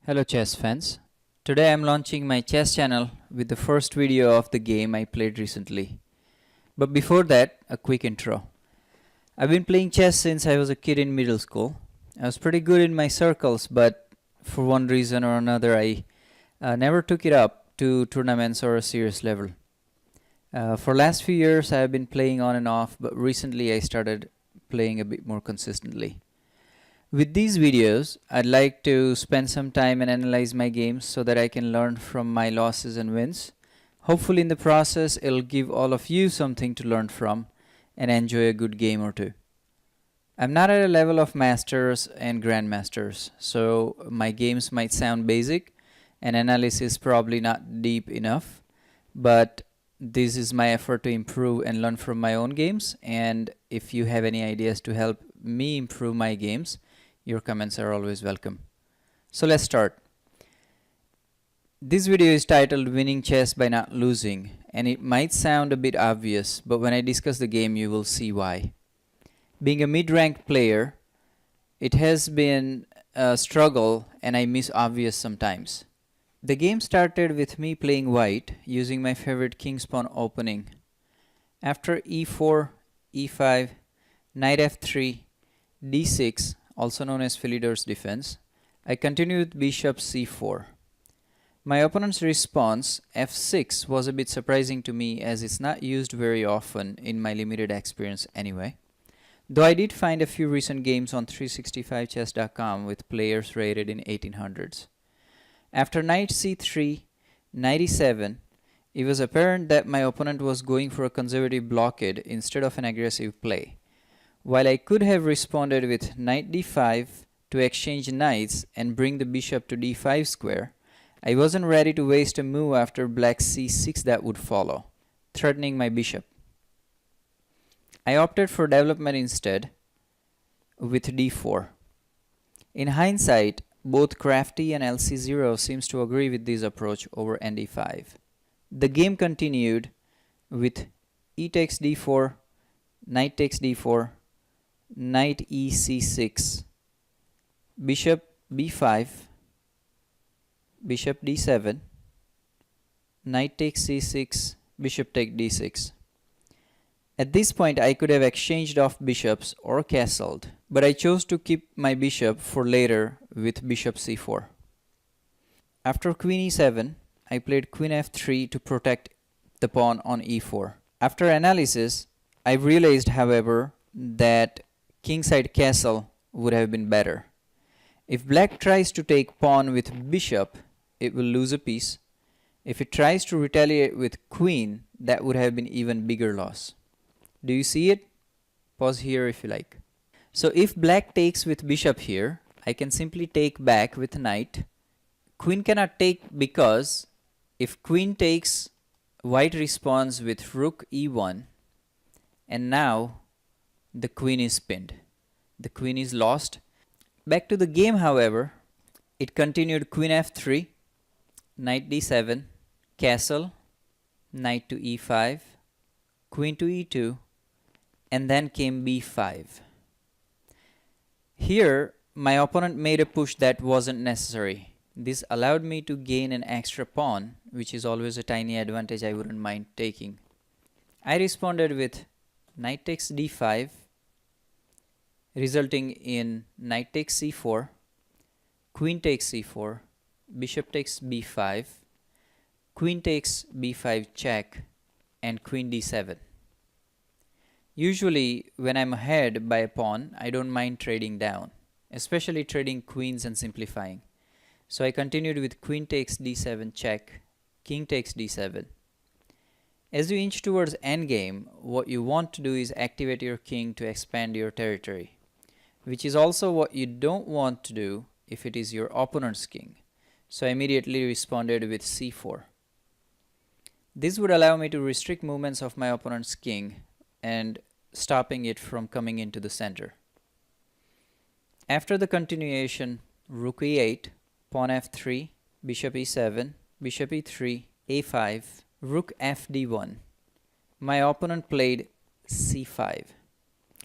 Hello chess fans. Today I am launching my chess channel with the first video of the game I played recently. But before that, a quick intro. I've been playing chess since I was a kid in middle school. I was pretty good in my circles, but for one reason or another I never took it up to tournaments or a serious level. For last few years I have been playing on and off, but recently I started playing a bit more consistently. With these videos, I'd like to spend some time and analyze my games so that I can learn from my losses and wins. Hopefully in the process, it'll give all of you something to learn from and enjoy a good game or two. I'm not at a level of masters and grandmasters, so my games might sound basic and analysis probably not deep enough, but this is my effort to improve and learn from my own games, and if you have any ideas to help me improve my games, your comments are always welcome. So let's start. This video is titled Winning Chess by Not Losing, and it might sound a bit obvious, but when I discuss the game you will see why. Being a mid-ranked player, it has been a struggle and I miss obvious sometimes. The game started with me playing white using my favorite king's pawn opening. After e4, e5, knight f3, d6, also known as Philidor's defense, I continued with bishop c4. My opponent's response, f6, was a bit surprising to me as it's not used very often in my limited experience anyway. Though I did find a few recent games on 365chess.com with players rated in 1800s. After knight c3, knight e7, it was apparent that my opponent was going for a conservative blockade instead of an aggressive play. While I could have responded with knight d5 to exchange knights and bring the bishop to d5 square, I wasn't ready to waste a move after black c6 that would follow, threatening my bishop. I opted for development instead with d4. In hindsight, both Crafty and LC0 seems to agree with this approach over nd5. The game continued with e takes d4, knight takes d4, knight e c6, bishop b5, bishop d7, knight takes c6, bishop take d6. At this point I could have exchanged off bishops or castled, but I chose to keep my bishop for later with bishop c4. After queen e7, I played queen f3 to protect the pawn on e4. After analysis, I realized, however, that kingside castle would have been better. If black tries to take pawn with bishop, it will lose a piece. If it tries to retaliate with queen, that would have been even bigger loss. Do you see it? Pause here if you like. So if black takes with bishop here, I can simply take back with knight. Queen cannot take because if queen takes, white responds with rook e1, and now the queen is pinned. The queen is lost. Back to the game, however, it continued queen f3, knight d7, castle, knight to e5, queen to e2, and then came b5. Here, my opponent made a push that wasn't necessary. This allowed me to gain an extra pawn, which is always a tiny advantage I wouldn't mind taking. I responded with knight takes d5, resulting in knight takes c4, queen takes c4, bishop takes b5, queen takes b5 check, and queen d7. Usually when I'm ahead by a pawn, I don't mind trading down, especially trading queens and simplifying. So I continued with queen takes d7 check, king takes d7. As you inch towards endgame, what you want to do is activate your king to expand your territory, which is also what you don't want to do if it is your opponent's king. So I immediately responded with c4. This would allow me to restrict movements of my opponent's king and stopping it from coming into the center. After the continuation, rook e8, pawn f3, bishop e7, bishop e3, a5, rook f d1. My opponent played c5.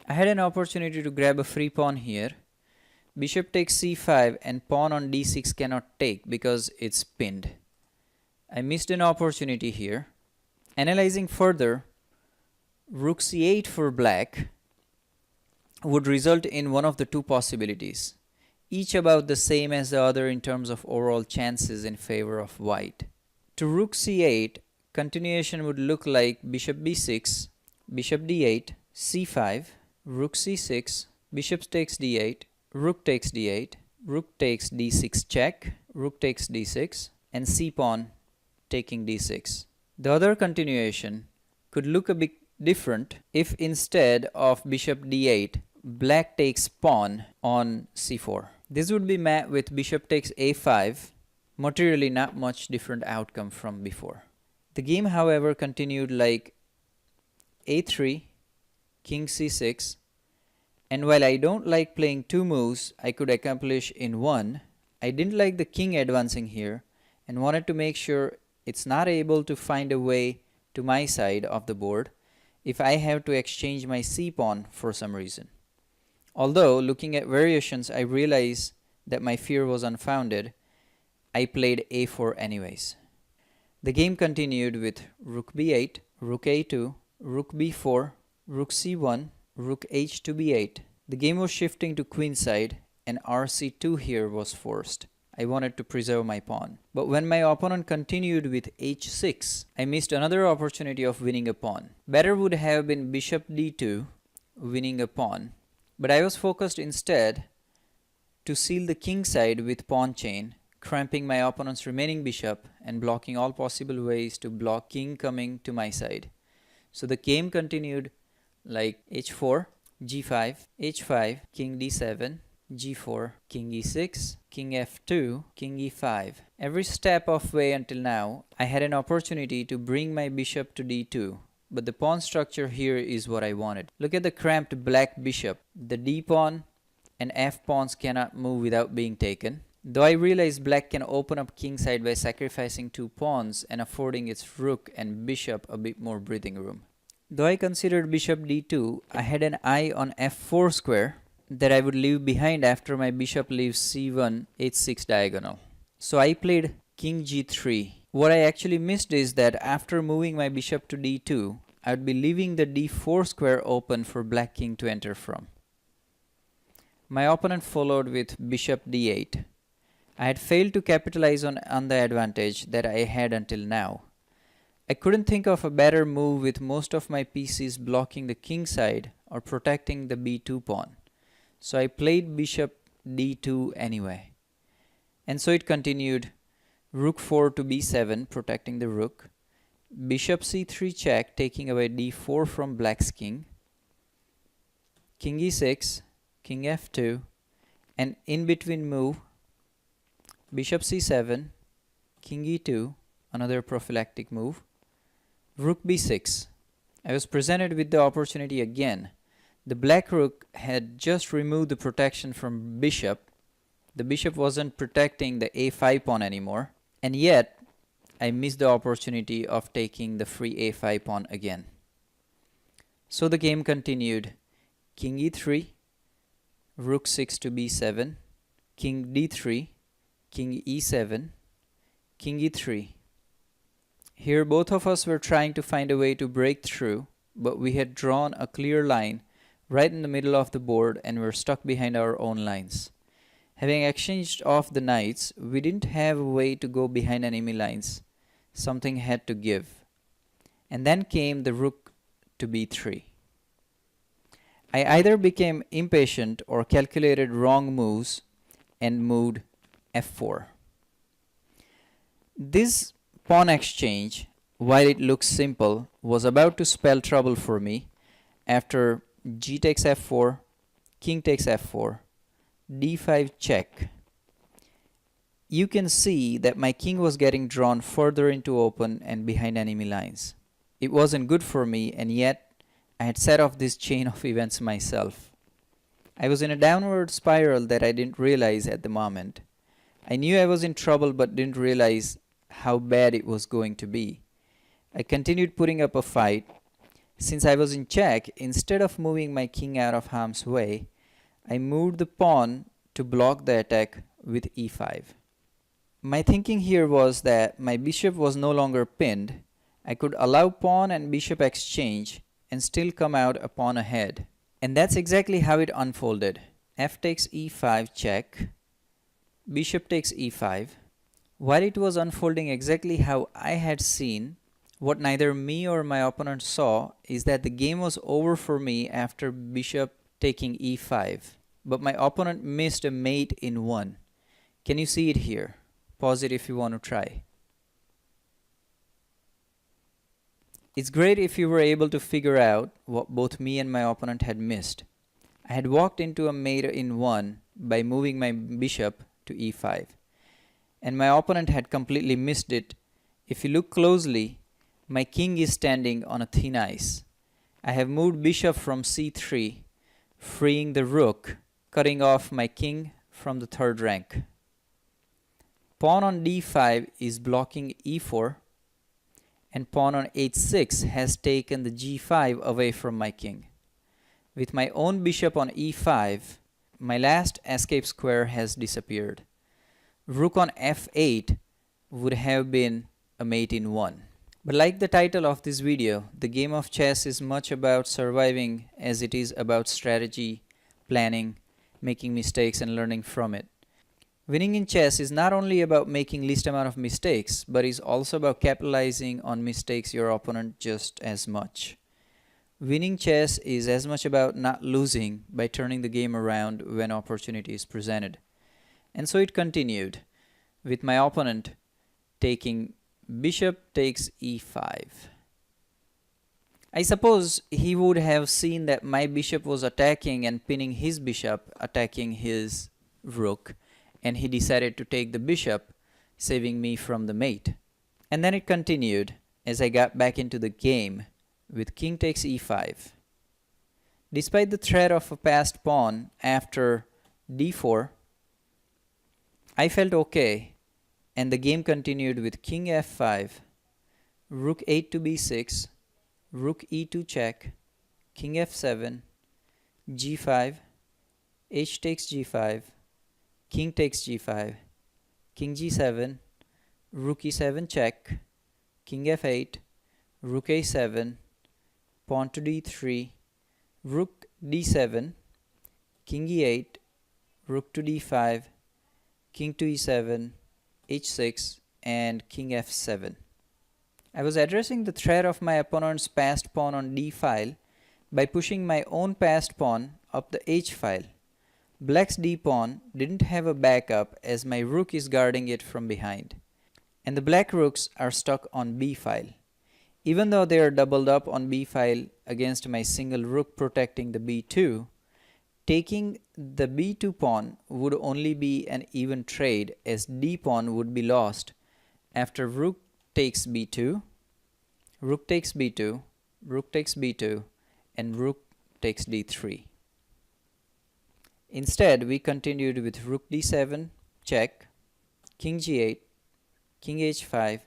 I had an opportunity to grab a free pawn here, Bishop takes c5 and pawn on d6 cannot take because it's pinned. I missed an opportunity here. Analyzing further, rook c8 for black would result in one of the two possibilities, each about the same as the other in terms of overall chances in favor of white. To rook c8, continuation would look like bishop b6, bishop d8, c5, rook c6, bishop takes d8, rook takes d8, rook takes d6 check, rook takes d6, and c-pawn taking d6. The other continuation could look a bit different if instead of bishop d8, black takes pawn on c4. This would be met with bishop takes a5, materially not much different outcome from before. The game, however, continued like a3, king c6, and while I don't like playing two moves I could accomplish in one, I didn't like the king advancing here and wanted to make sure it's not able to find a way to my side of the board if I have to exchange my c-pawn for some reason. Although looking at variations I realized that my fear was unfounded, I played a4 anyways. The game continued with rook b8, rook a2, rook b4, rook c1, rook h to b8. The game was shifting to queenside and rc2 here was forced. I wanted to preserve my pawn. But when my opponent continued with h6, I missed another opportunity of winning a pawn. Better would have been bishop d2, winning a pawn. But I was focused instead to seal the king side with pawn chain, cramping my opponent's remaining bishop and blocking all possible ways to block king coming to my side. So the game continued like h4, g5, h5, king d7, g4, king e6, king f2, king e5. Every step of way until now, I had an opportunity to bring my bishop to d2, but the pawn structure here is what I wanted. Look at the cramped black bishop. The d pawn and f pawns cannot move without being taken. Though I realize black can open up kingside by sacrificing two pawns and affording its rook and bishop a bit more breathing room. Though I considered bishop d2, I had an eye on f4 square that I would leave behind after my bishop leaves c1 h6 diagonal. So I played king g3. What I actually missed is that after moving my bishop to d2, I would be leaving the d4 square open for black king to enter from. My opponent followed with bishop d8. I had failed to capitalize on the advantage that I had until now. I couldn't think of a better move with most of my pieces blocking the king side or protecting the b2 pawn. So I played bishop d2 anyway. And so it continued rook 4 to b7 protecting the rook, bishop c3 check taking away d4 from black's king, king e6, king f2, and in between move bishop c7, king e2, another prophylactic move, rook b6. I was presented with the opportunity again. The black rook had just removed the protection from bishop. The bishop wasn't protecting the a5 pawn anymore, and yet I missed the opportunity of taking the free a5 pawn again. So the game continued king e3, rook 6 to b7, king d3, king e7, king e3. Here both of us were trying to find a way to break through, but we had drawn a clear line right in the middle of the board and were stuck behind our own lines. Having exchanged off the knights, we didn't have a way to go behind enemy lines. Something had to give. And then came the rook to b3. I either became impatient or calculated wrong moves and moved f4. This pawn exchange, while it looks simple, was about to spell trouble for me after g takes f4, king takes f4, d5 check. You can see that my king was getting drawn further into open and behind enemy lines. It wasn't good for me, and yet I had set off this chain of events myself. I was in a downward spiral that I didn't realize at the moment. I knew I was in trouble but didn't realize how bad it was going to be. I continued putting up a fight. Since I was in check, instead of moving my king out of harm's way, I moved the pawn to block the attack with e5. My thinking here was that my bishop was no longer pinned. I could allow pawn and bishop exchange and still come out a pawn ahead. And that's exactly how it unfolded. F takes e5 check, bishop takes e5. While it was unfolding exactly how I had seen, what neither me or my opponent saw is that the game was over for me after bishop taking e5. But my opponent missed a mate in 1. Can you see it here? Pause it if you want to try. It's great if you were able to figure out what both me and my opponent had missed. I had walked into a mate in 1 by moving my bishop to e5. And my opponent had completely missed it. If you look closely, my king is standing on a thin ice. I have moved bishop from c3, freeing the rook, cutting off my king from the third rank. Pawn on d5 is blocking e4, and pawn on h6 has taken the g5 away from my king. With my own bishop on e5, my last escape square has disappeared. Rook on f8 would have been a mate in 1. But like the title of this video, the game of chess is much about surviving as it is about strategy, planning, making mistakes and learning from it. Winning in chess is not only about making least amount of mistakes, but is also about capitalizing on mistakes your opponent just as much. Winning chess is as much about not losing by turning the game around when opportunity is presented. And so it continued, with my opponent taking bishop takes e5. I suppose he would have seen that my bishop was attacking and pinning his bishop, attacking his rook, and he decided to take the bishop, saving me from the mate. And then it continued as I got back into the game with king takes e5. Despite the threat of a passed pawn after d4, I felt okay, and the game continued with king f5, rook 8 to b6, rook e2 check, king f7, g5, h takes g5, king takes g5, king g7, rook e7 check, king f8, rook a7, pawn to d3, rook d7, king e8, rook to d5, king to e7, h6, and king f7. I was addressing the threat of my opponent's passed pawn on d file by pushing my own passed pawn up the h file. Black's d pawn didn't have a backup as my rook is guarding it from behind, and the black rooks are stuck on b file. Even though they are doubled up on b file against my single rook protecting the b2, taking the b2 pawn would only be an even trade as d pawn would be lost after rook takes b2, rook takes b2, rook takes b2, and rook takes d3. Instead, we continued with rook d7, check, king g8, king h5.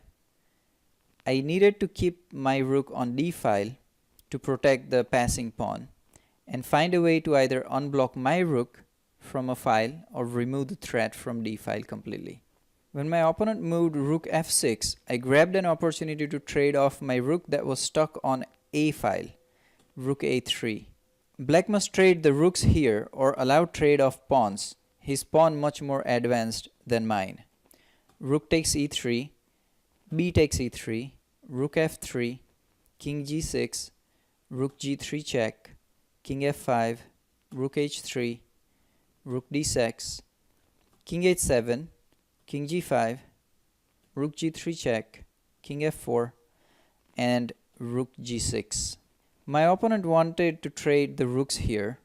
I needed to keep my rook on d file to protect the passing pawn and find a way to either unblock my rook from a file or remove the threat from d file completely. When my opponent moved rook f6, I grabbed an opportunity to trade off my rook that was stuck on a file, rook a3. Black must trade the rooks here or allow trade of pawns, his pawn much more advanced than mine. Rook takes e3, b takes e3, rook f3, king g6, rook g3 check, king f5, rook h3, rook d6, king h7, king g5, rook g3 check, king f4, and rook g6. My opponent wanted to trade the rooks here.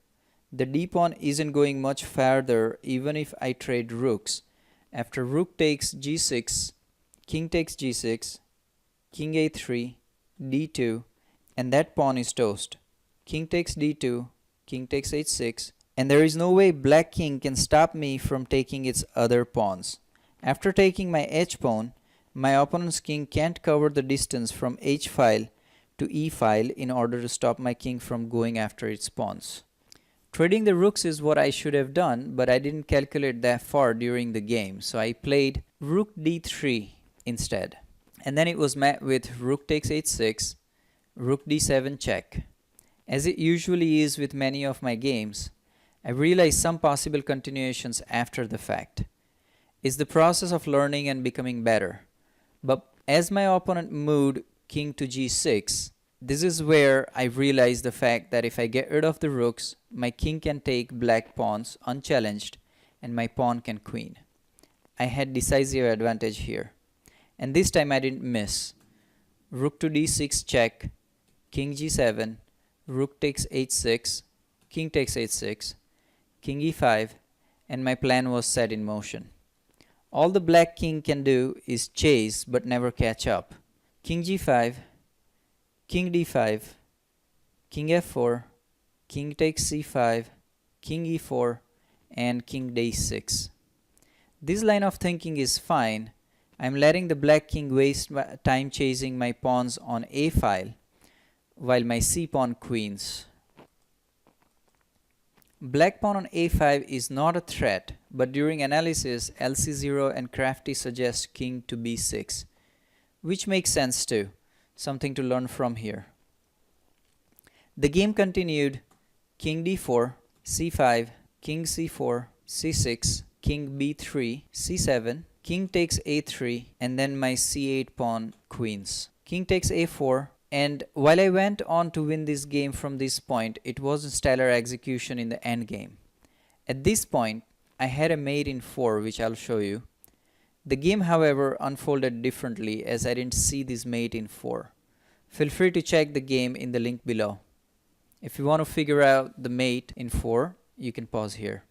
The d pawn isn't going much farther even if I trade rooks. After rook takes g6, king takes g6, king a3, d2, and that pawn is toast. King takes d2, king takes h6, and there is no way black king can stop me from taking its other pawns. After taking my h pawn, my opponent's king can't cover the distance from h file to e file in order to stop my king from going after its pawns. Trading the rooks is what I should have done, but I didn't calculate that far during the game, so I played rook d3 instead. And then it was met with rook takes h6, rook d7 check. As it usually is with many of my games, I realized some possible continuations after the fact. It's the process of learning and becoming better. But as my opponent moved king to g6, this is where I realized the fact that if I get rid of the rooks, my king can take black pawns unchallenged and my pawn can queen. I had decisive advantage here. And this time I didn't miss. Rook to d6 check, king g7, rook takes h6, king takes h6, king e5, and my plan was set in motion. All the black king can do is chase but never catch up. King g5, king d5, king f4, king takes c5, king e4, and king d6. This line of thinking is fine. I'm letting the black king waste time chasing my pawns on a file while my c pawn queens. Black pawn on a5 is not a threat, but during analysis LC0 and Crafty suggest king to b6, which makes sense too. Something to learn from here. The game continued king d4, c5, king c4, c6, king b3, c7, king takes a3, and then my c8 pawn queens. King takes a4, and while I went on to win this game from this point, it wasn't stellar execution in the endgame. At this point, I had a mate in 4, which I'll show you. The game, however, unfolded differently as I didn't see this mate in 4. Feel free to check the game in the link below. If you want to figure out the mate in 4, you can pause here.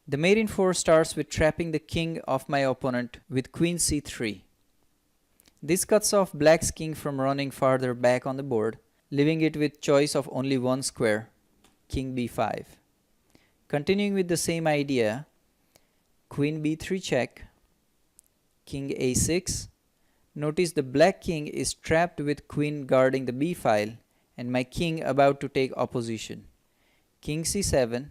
The mate in 4 starts with trapping the king of my opponent with queen c3. This cuts off black's king from running farther back on the board, leaving it with choice of only one square, king b5. Continuing with the same idea, queen b3 check, king a6. Notice the black king is trapped with queen guarding the b file and my king about to take opposition. King c7,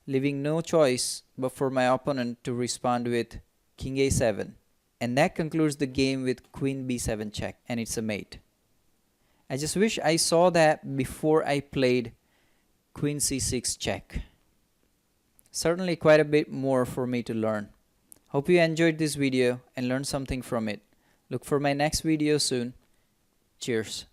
leaving no choice but for my opponent to respond with king a7. And that concludes the game with queen b7 check, and it's a mate. I just wish I saw that before I played queen c6 check. Certainly quite a bit more for me to learn. Hope you enjoyed this video and learned something from it. Look for my next video soon. Cheers.